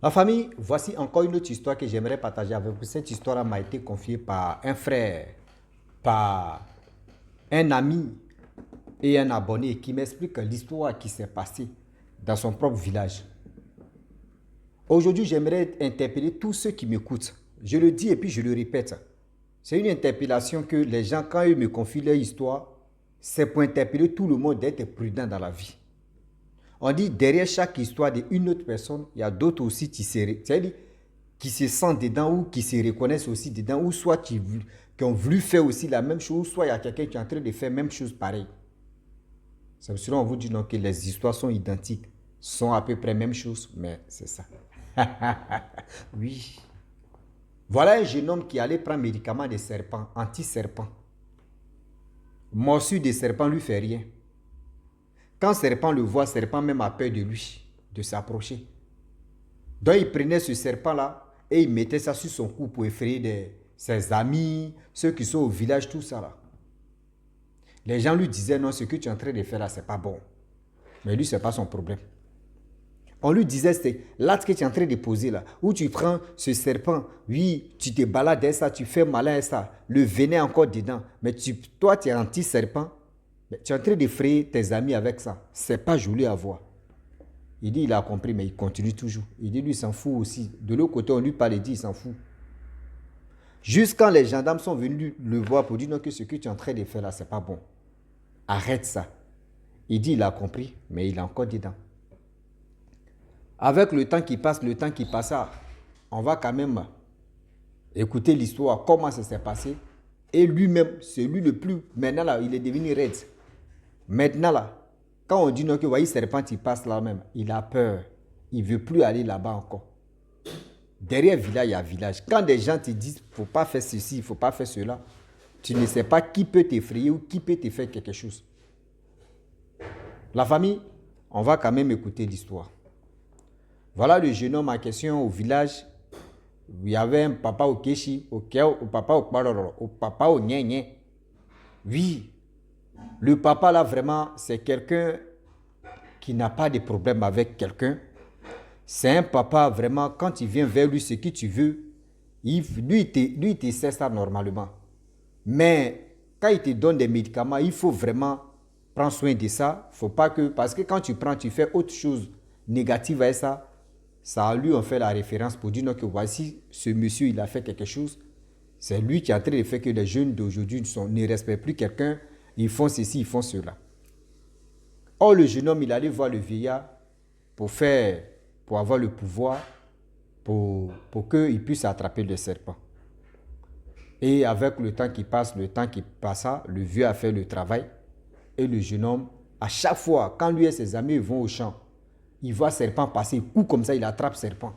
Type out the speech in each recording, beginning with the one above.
Ma famille, voici encore une autre histoire que j'aimerais partager avec vous. Cette histoire m'a été confiée par un frère, par un ami et un abonné qui m'explique l'histoire qui s'est passée dans son propre village. Aujourd'hui, j'aimerais interpeller tous ceux qui m'écoutent. Je le dis et puis je le répète. C'est une interpellation que les gens, quand ils me confient leur histoire, c'est pour interpeller tout le monde d'être prudent dans la vie. On dit derrière chaque histoire d'une autre personne, il y a d'autres aussi qui se sentent dedans ou qui se reconnaissent aussi dedans, ou soit qui ont voulu faire aussi la même chose, ou soit il y a quelqu'un qui est en train de faire la même chose pareil. C'est pour cela qu'on vous dit donc que les histoires sont identiques, sont à peu près la même chose, mais c'est ça. Oui. Voilà un jeune homme qui allait prendre médicaments des serpents, anti-serpents. Morsure des serpents ne lui fait rien. Quand serpent le voit, serpent même a peur de lui, de s'approcher. Donc il prenait ce serpent-là et il mettait ça sur son cou pour effrayer ses amis, ceux qui sont au village, tout ça là. Les gens lui disaient non, ce que tu es en train de faire là, c'est pas bon. Mais lui, c'est pas son problème. On lui disait, c'est l'acte que tu es en train de poser là, où tu prends ce serpent, oui, tu te balades avec ça, tu fais malin avec ça, le venin est encore dedans, mais toi, tu es anti-serpent, mais tu es en train d'effrayer tes amis avec ça. C'est pas joli à voir. Il dit, il a compris, mais il continue toujours. Il dit, lui, il s'en fout aussi. De l'autre côté, on lui parle, il dit, il s'en fout. Jusqu'à les gendarmes sont venus le voir pour dire, non, que ce que tu es en train de faire là, c'est pas bon. Arrête ça. Il dit, il a compris, mais il est encore dedans. Avec le temps qui passe, on va quand même écouter l'histoire, comment ça s'est passé. Et lui-même, c'est lui le plus, maintenant là, il est devenu raide. Maintenant là, quand on dit non, que voyez serpent, il passe là même, il a peur. Il ne veut plus aller là-bas encore. Derrière village, il y a village. Quand des gens te disent, il ne faut pas faire ceci, il ne faut pas faire cela, tu ne sais pas qui peut t'effrayer ou qui peut te faire quelque chose. La famille, on va quand même écouter l'histoire. Voilà le jeune homme en question au village. Il y avait un papa au Kéchi, au papa au Kparoro, au papa au Nyen. Oui, le papa là vraiment, c'est quelqu'un qui n'a pas de problème avec quelqu'un. C'est un papa vraiment, quand il vient vers lui, ce que tu veux, lui, il te sait ça normalement. Mais quand il te donne des médicaments, il faut vraiment prendre soin de ça. Faut pas que, parce que quand tu prends, tu fais autre chose négative avec ça. Ça, lui, on fait la référence pour dire non, que voici, ce monsieur, il a fait quelque chose. C'est lui qui est en train de faire que les jeunes d'aujourd'hui ne respectent plus quelqu'un. Ils font ceci, ils font cela. Or, le jeune homme, il allait voir le vieillard pour avoir le pouvoir, pour qu'il puisse attraper le serpent. Et avec le temps qui passa, le vieux a fait le travail. Et le jeune homme, à chaque fois, quand lui et ses amis vont au champ, il voit serpent passer, il court comme ça, il attrape serpent.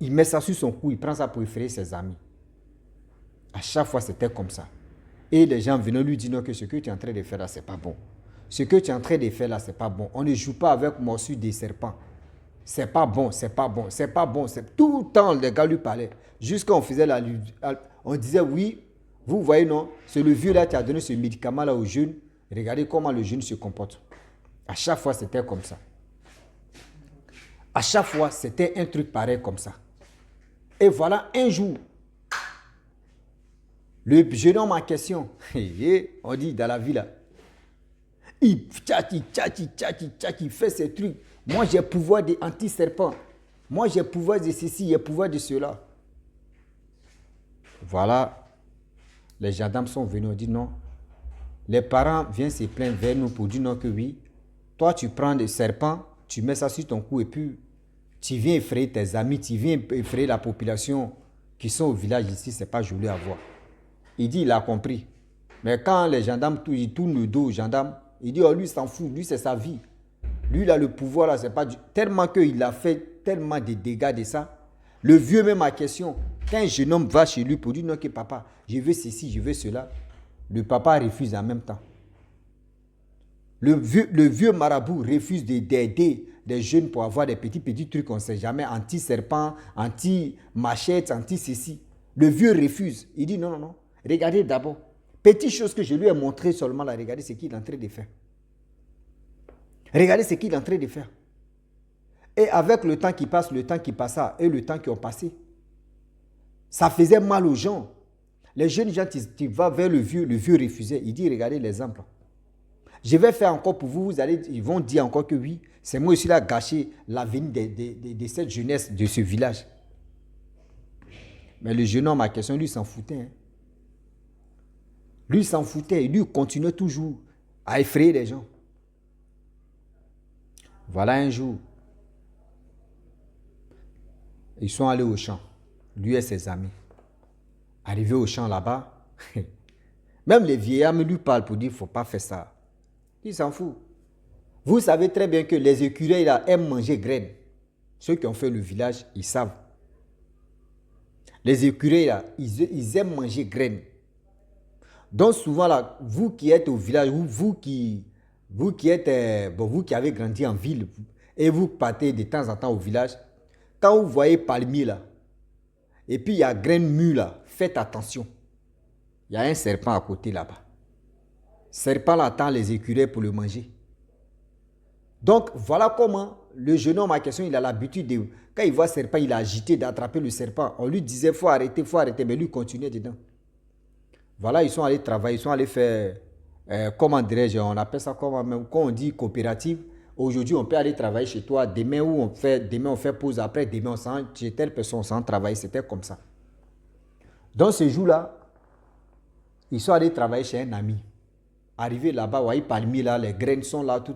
Il met ça sur son cou, il prend ça pour effrayer ses amis. À chaque fois, c'était comme ça. Et les gens venaient lui dire non, que ce que tu es en train de faire là, c'est pas bon. Ce que tu es en train de faire là, c'est pas bon. On ne joue pas avec morsure des serpents. C'est pas bon, c'est pas bon, c'est pas bon. Tout le temps, les gars lui parlaient. Jusqu'à on faisait on disait oui, vous voyez non, c'est le vieux là qui a donné ce médicament là au jeune. Regardez comment le jeune se comporte. À chaque fois, c'était comme ça. À chaque fois, c'était un truc pareil comme ça. Et voilà, un jour, le jeune homme en question, on dit dans la ville, il fait ces trucs. Moi, j'ai pouvoir d'anti-serpent. Moi, j'ai pouvoir de ceci, j'ai pouvoir de cela. Voilà, les gendarmes sont venus, on dit non. Les parents viennent se plaindre vers nous pour dire non que oui. Toi, tu prends des serpents, tu mets ça sur ton cou et puis tu viens effrayer tes amis, tu viens effrayer la population qui sont au village ici, c'est pas joli à voir. Il dit, il a compris. Mais quand les gendarmes, ils tournent le dos aux gendarmes, il dit, oh, lui, il s'en fout, lui, c'est sa vie. Lui, il a le pouvoir, là, c'est pas tellement qu'il a fait tellement de dégâts de ça. Le vieux même a question, quand un jeune homme va chez lui pour dire, non, que papa, je veux ceci, je veux cela, le papa refuse en même temps. Le vieux marabout refuse d'aider des jeunes pour avoir des petits trucs, on ne sait jamais, anti-serpent, anti-machette, anti-ceci. Le vieux refuse. Il dit non, non, non. Regardez d'abord. Petite chose que je lui ai montré seulement là, regardez ce qu'il est en train de faire. Regardez ce qu'il est en train de faire. Et avec le temps qui passe, le temps qui passa et le temps qui ont passé, ça faisait mal aux gens. Les jeunes gens, tu vas vers le vieux refusait. Il dit, regardez l'exemple. Je vais faire encore pour vous, ils vont dire encore que oui, c'est moi aussi là gâché l'avenir de cette jeunesse, de ce village. Mais le jeune homme, à question, lui s'en foutait. Hein. Lui s'en foutait, lui continuait toujours à effrayer les gens. Voilà un jour, ils sont allés au champ, lui et ses amis. Arrivé au champ là-bas, même les vieillards me lui parlent pour dire, il ne faut pas faire ça. Il s'en fout. Vous savez très bien que les écureuils là aiment manger graines. Ceux qui ont fait le village, ils savent. Les écureuils là, ils aiment manger graines. Donc souvent là, vous qui êtes au village, ou vous qui avez grandi en ville, et vous partez de temps en temps au village, quand vous voyez palmier là, et puis il y a graines mûres là, faites attention. Il y a un serpent à côté là-bas. Serpent là attend les écureuils pour le manger. Donc voilà comment le jeune homme en question, il a l'habitude de, quand il voit serpent, il a agité d'attraper le serpent. On lui disait, faut arrêter, mais lui continuait dedans. Voilà, ils sont allés travailler, ils sont allés faire, comment dirais-je, on appelle ça comment même, quand on dit coopérative, aujourd'hui on peut aller travailler chez toi, demain on fait pause, après demain on s'en, chez telle personne on s'en travaille, c'était comme ça. Dans ce jour-là, ils sont allés travailler chez un ami. Arrivé là-bas, voyez, palmier là, les graines sont là, tout.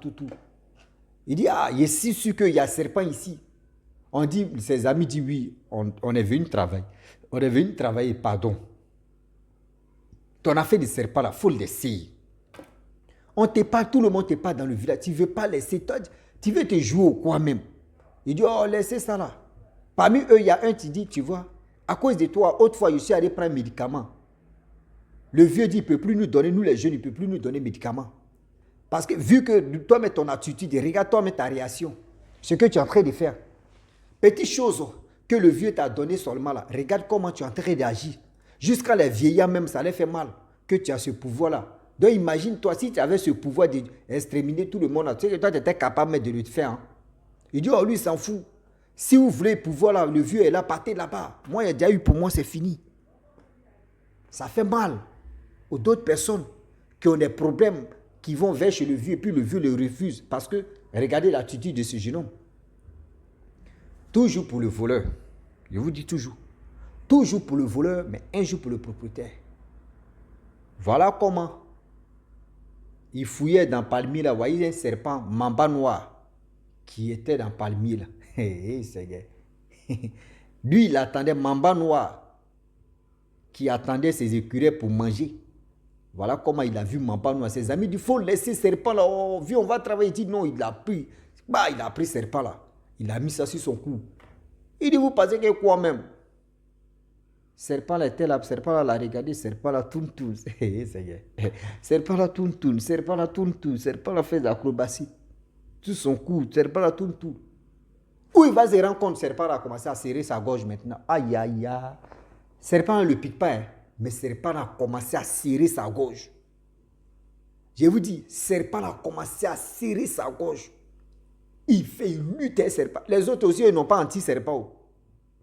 Il dit, ah, il est si sûr qu'il y a serpent ici. On dit, ses amis disent, oui, on est venu travailler. On est venu travailler, pardon. Ton affaire de serpent là, il faut le laisser. On te parle, tout le monde te parle dans le village. Tu ne veux pas laisser, toi, tu veux te jouer au quoi même. Il dit, oh, laissez ça là. Parmi eux, il y a un qui dit, tu vois, à cause de toi, autrefois, je suis allé prendre un médicament. Le vieux dit, il ne peut plus nous donner, nous les jeunes, il ne peut plus nous donner médicaments. Parce que vu que toi, mais ton attitude, regarde toi, mais ta réaction, ce que tu es en train de faire. Petite chose que le vieux t'a donné seulement là, regarde comment tu es en train d'agir. Jusqu'à les vieillards même, ça les fait mal que tu as ce pouvoir-là. Donc imagine-toi, si tu avais ce pouvoir d'exterminer tout le monde, tu sais que toi, tu étais capable de le faire. Hein. Il dit, oh, lui, il s'en fout. Si vous voulez le pouvoir là, le vieux est là, partez là-bas. Moi, il y a déjà eu pour moi, c'est fini. Ça fait mal aux d'autres personnes qui ont des problèmes, qui vont vers chez le vieux, et puis le vieux le refuse. Parce que, regardez l'attitude de ce jeune homme. Toujours pour le voleur. Je vous dis toujours. Toujours pour le voleur, mais un jour pour le propriétaire. Voilà comment il fouillait dans le palmier là. Vous voyez un serpent, mamba noir, qui était dans le palmier là. Lui, il attendait mamba noir, qui attendait ses écureuils pour manger. Voilà comment il a vu mamba noir. Ses amis disent, il faut laisser serpent là. Oh, viens, on va travailler. Il dit non, il l'a pris. Bah, il a pris serpent là. Il a mis ça sur son cou. Il dit, vous pensez que quoi même? Serpent là était là, serpent là l'a regardé, serpent là tourne. Serpent là tourne, serpent là tourne, serpent là fait de l'acrobatie. Sur son cou, serpent là tourne. Où il va se rendre compte, serpent là a commencé à serrer sa gorge maintenant. Aïe, aïe, aïe. Serpent ne le pique pas, hein, mais serpent là a commencé à serrer sa gorge. Je vous dis, serpent là a commencé à serrer sa gorge. Il fait lutter serpent. Les autres aussi, ils n'ont pas anti-serpent.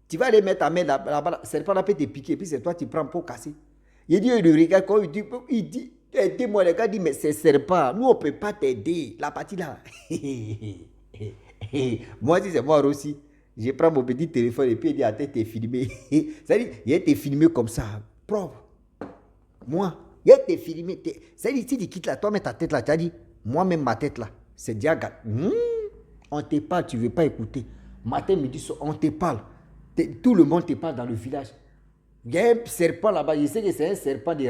Tu vas aller mettre ta main là-bas, le serpent là peut te piquer, puis c'est toi qui prends pour casser. Il dit, il regarde quand il dit, aidez-moi, les gars disent, mais c'est serpent, nous on ne peut pas t'aider, la partie là. Moi, si c'est moi aussi, je prends mon petit téléphone et puis il dit, attends, t'es filmé. C'est-à-dire, il a été filmé comme ça, propre. Moi, il a été filmé. C'est-à-dire, si tu quittes là, toi, mets ta tête là, tu as dit, moi-même ma tête là, c'est diagat. On te parle, tu ne veux pas écouter. Matin, midi, soir, on te parle. Tout le monde te parle dans le village. Il y a un serpent là-bas. Je sais que c'est un serpent de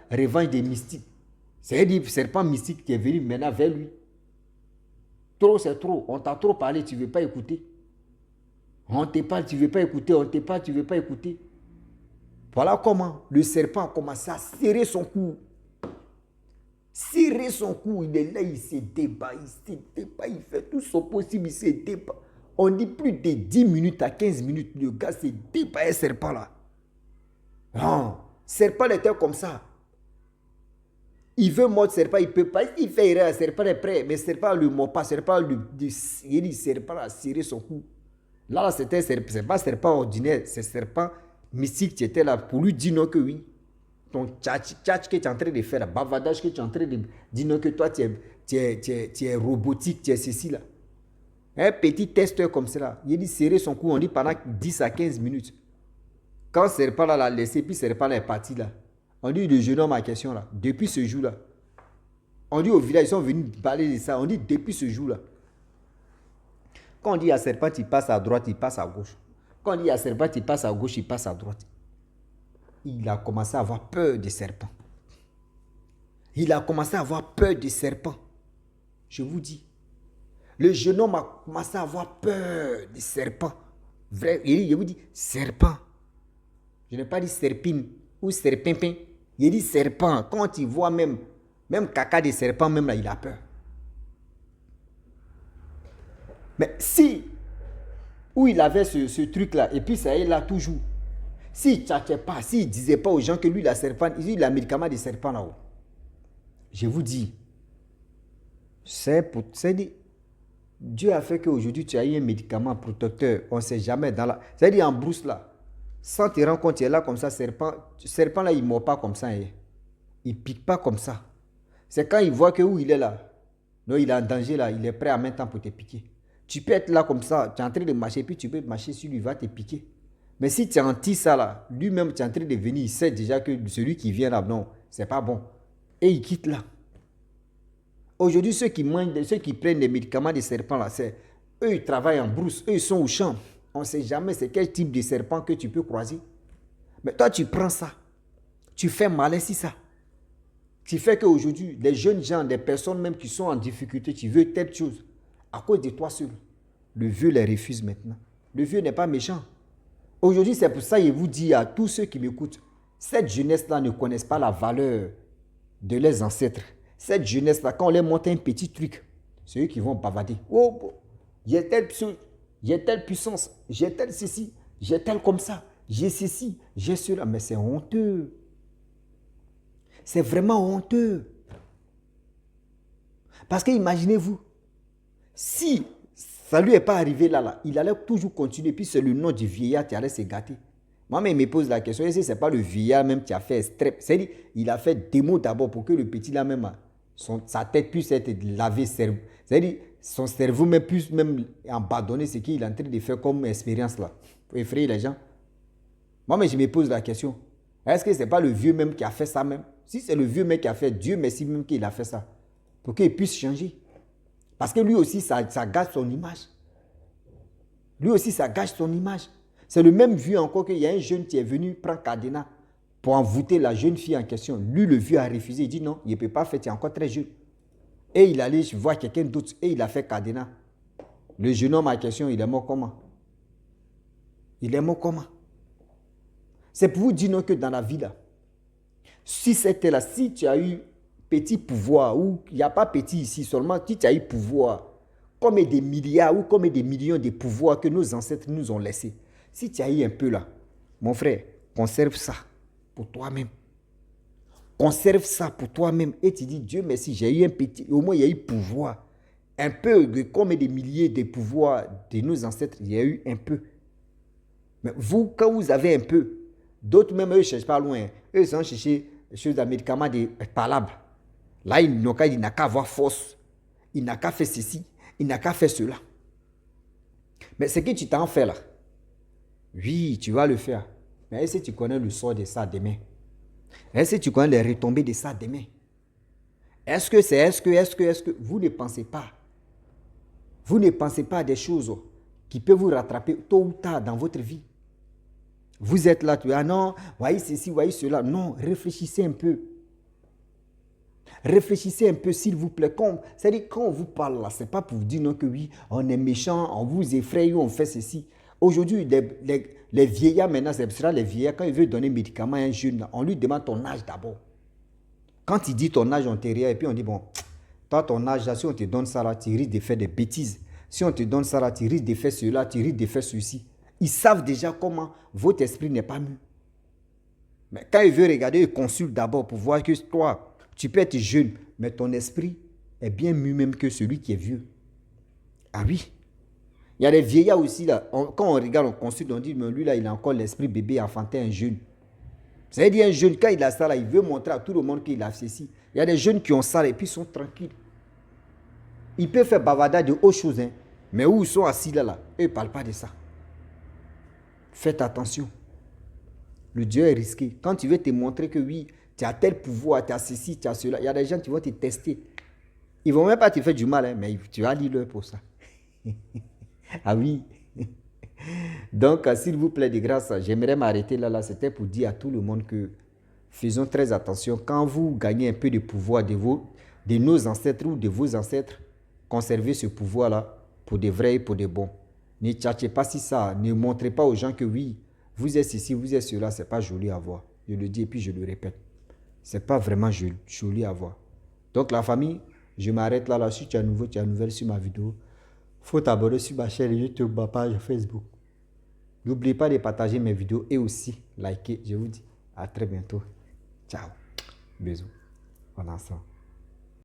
revanche des mystiques. C'est un serpent mystique qui est venu maintenant vers lui. Trop, c'est trop. On t'a trop parlé, tu ne veux pas écouter. On te parle, tu ne veux pas écouter. On te parle, tu ne veux pas écouter. Voilà comment le serpent a commencé à serrer son cou. Serrer son cou. Il est là, il se débat, il fait tout son possible, il se débat. On dit plus de 10 minutes à 15 minutes, le gars s'est dépassé serpent là. Non, serpent était comme ça. Il veut mordre le serpent, il ne peut pas. Il fait erreur, le serpent est prêt, mais le serpent ne le mord pas. Le serpent le serpent a serré son cou. Là, c'était c'est pas un serpent ordinaire, c'est un serpent mystique qui était là pour lui dire non que oui. Ton tchatch que tu es en train de faire, le bavardage que tu es en train de dire non que toi, tu es robotique, tu es ceci là. Un petit testeur comme ça, il dit serrer son cou, on dit pendant 10 à 15 minutes. Quand le serpent l'a laissé, puis le serpent est parti là. On dit le jeune homme en question là, depuis ce jour là. On dit au village, ils sont venus parler de ça. On dit depuis ce jour là. Quand on dit à serpent, il passe à droite, il passe à gauche. Quand on dit à serpent, il passe à gauche, il passe à droite. Il a commencé à avoir peur des serpents. Il a commencé à avoir peur des serpents. Je vous dis. Le jeune homme a commencé à avoir peur des serpents. Vrai, je vous dis, serpent. Je n'ai pas dit serpine ou serpimpin. Il dit serpent. Quand il voit même caca des serpents, même là, il a peur. Mais si, où il avait ce truc-là, et puis ça est là toujours. S'il ne tchatchait pas, s'il ne disait pas aux gens que lui, la serpent, il a le médicament des serpents là-haut. Je vous dis, c'est dit, Dieu a fait qu'aujourd'hui, tu as eu un médicament protecteur. On ne sait jamais dans la... C'est-à-dire en brousse là, sans te rendre compte, tu es là comme ça, serpent là, il ne mord pas comme ça. Il ne pique pas comme ça. C'est quand il voit que où il est là, non, il est en danger là, il est prêt en même temps pour te piquer. Tu peux être là comme ça, tu es en train de marcher, puis tu peux marcher sur lui, il va te piquer. Mais si tu anti ça là, lui-même, tu es en train de venir, il sait déjà que celui qui vient là, non, c'est pas bon. Et il quitte là. Aujourd'hui, ceux qui prennent des médicaments des serpents là, c'est eux, ils travaillent en brousse, eux, ils sont au champ. On ne sait jamais c'est quel type de serpent que tu peux croiser. Mais toi, tu prends ça. Tu fais malin si ça. Ce qui fait qu'aujourd'hui, les jeunes gens, des personnes même qui sont en difficulté, tu veux telle chose, à cause de toi seul. Le vieux les refuse maintenant. Le vieux n'est pas méchant. Aujourd'hui, c'est pour ça que je vous dis à tous ceux qui m'écoutent, cette jeunesse-là ne connaissent pas la valeur de leurs ancêtres. Cette jeunesse-là, quand on leur montre un petit truc, c'est eux qui vont bavarder. Oh, j'ai telle puissance, j'ai tel ceci, j'ai tel comme ça, j'ai ceci, j'ai cela. Mais c'est honteux. C'est vraiment honteux. Parce que imaginez-vous, si ça ne lui est pas arrivé là, il allait toujours continuer, puis c'est le nom du vieillard qui allait se gâter. Moi-même, il me pose la question, est-ce que ce n'est pas le vieillard même qui a fait strep? C'est-à-dire, il a fait des mots d'abord pour que le petit là même, sa tête puisse être lavée. C'est-à-dire, son cerveau même puisse même abandonner ce qu'il est en train de faire comme expérience là, pour effrayer les gens. Moi-même, je me pose la question, est-ce que ce n'est pas le vieux même qui a fait ça même? Si c'est le vieux mec qui a fait, Dieu merci même qu'il a fait ça, pour qu'il puisse changer. Parce que lui aussi, ça gâche son image. Lui aussi, ça gâche son image. C'est le même vieux encore qu'il y a un jeune qui est venu prendre cadenas pour envoûter la jeune fille en question. Lui, le vieux a refusé. Il dit non, il ne peut pas faire, tu es encore très jeune. Et il allait voir quelqu'un d'autre et il a fait cadenas. Le jeune homme en question, il est mort comment? Il est mort comment? C'est pour vous dire non que dans la vie là, si c'était là, si tu as eu petit pouvoir, ou il n'y a pas petit ici, seulement si tu as eu pouvoir, comme des milliards ou comme des millions de pouvoirs que nos ancêtres nous ont laissés. Si tu as eu un peu là, mon frère, conserve ça pour toi-même. Conserve ça pour toi-même. Et tu dis, Dieu merci, j'ai eu un petit, au moins il y a eu pouvoir. Un peu, comme des milliers de pouvoirs de nos ancêtres, il y a eu un peu. Mais vous, quand vous avez un peu, d'autres même, eux ne cherchent pas loin. Eux, ils ont cherché des choses, des médicaments, des palabres. Là, il n'a qu'à avoir force. Il n'a qu'à faire ceci. Il n'a qu'à faire cela. Mais ce que tu t'en fais là, oui, tu vas le faire. Mais est-ce que tu connais le sort de ça demain? Est-ce que tu connais les retombées de ça demain? Est-ce que vous ne pensez pas? Vous ne pensez pas à des choses qui peuvent vous rattraper tôt ou tard dans votre vie? Vous êtes là, tu dis, ah non, voyez ceci, voyez cela. Non, réfléchissez un peu. Réfléchissez un peu, s'il vous plaît. C'est-à-dire, quand on vous parle là, ce n'est pas pour vous dire non que oui, on est méchant, on vous effraie ou on fait ceci. Aujourd'hui, les vieillards maintenant, c'est ça, les vieillards, quand ils veulent donner un médicament à un jeune, on lui demande ton âge d'abord. Quand il dit ton âge, on te regarde et puis on dit, bon, toi, ton âge, là, si on te donne ça, là, tu risques de faire des bêtises. Si on te donne ça, là, tu risques de faire cela, tu risques de faire ceci. Ils savent déjà comment votre esprit n'est pas mûr. Mais quand ils veulent regarder, ils consultent d'abord pour voir que toi, Tu peux être jeune, mais ton esprit est bien mieux même que celui qui est vieux. Ah oui. Il y a des vieillards aussi, là. Quand on regarde, on consulte, on dit, mais lui, là, il a encore l'esprit bébé, enfantin, un jeune. C'est-à-dire, un jeune, quand il a ça, là, il veut montrer à tout le monde qu'il a ceci. Il y a des jeunes qui ont ça, là, et puis ils sont tranquilles. Ils peuvent faire bavardage de autre chose, hein. Mais où ils sont assis là, eux, ils ne parlent pas de ça. Faites attention. Le Dieu est risqué. Quand tu veux te montrer que oui, tu as tel pouvoir, tu as ceci, tu as cela, il y a des gens qui vont te tester. Ils ne vont même pas te faire du mal, hein, mais tu vas lire pour ça. Ah oui. Donc, s'il vous plaît, de grâce, j'aimerais m'arrêter là. C'était pour dire à tout le monde que faisons très attention. Quand vous gagnez un peu de pouvoir de nos ancêtres ou de vos ancêtres, conservez ce pouvoir-là pour de vrais et pour de bons. Ne tchatchez pas si ça. Ne montrez pas aux gens que oui, vous êtes ceci, vous êtes cela. Ce n'est pas joli à voir. Je le dis et puis je le répète. Ce n'est pas vraiment joli à voir. Donc, la famille, je m'arrête là. Si tu es nouveau, tu es nouvelle sur ma vidéo, il faut t'abonner sur ma chaîne YouTube, ma page Facebook. N'oubliez pas de partager mes vidéos et aussi liker. Je vous dis à très bientôt. Ciao. Bisous. On ensemble.